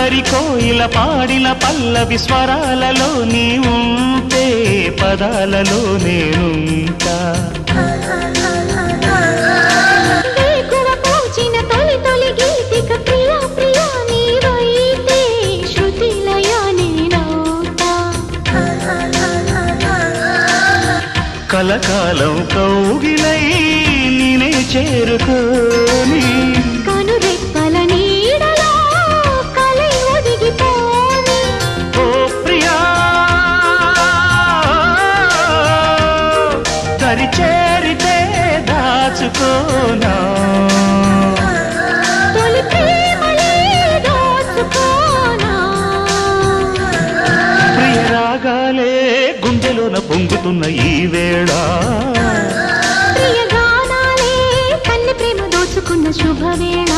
అల్లరి కోయిల పాడిన పల్లవి స్వరాలలో నీ ఉంటే పదాలలో నేనుంటా కలకాలం కౌగిలై నేనే చేరుకోని కనురెప్పల నీడలో కలై ఒదిగిపోని ఓ ప్రియా దరి చేరితే దాచుకోనా తొలి ప్రేమలే దోచుకోనా ప్రియ రాగాలే గుండెలోన పొంగుతున్న ఈ వేళ ప్రియ గానాలే కన్నె ప్రేమ దోచుకున్న శుభవేళ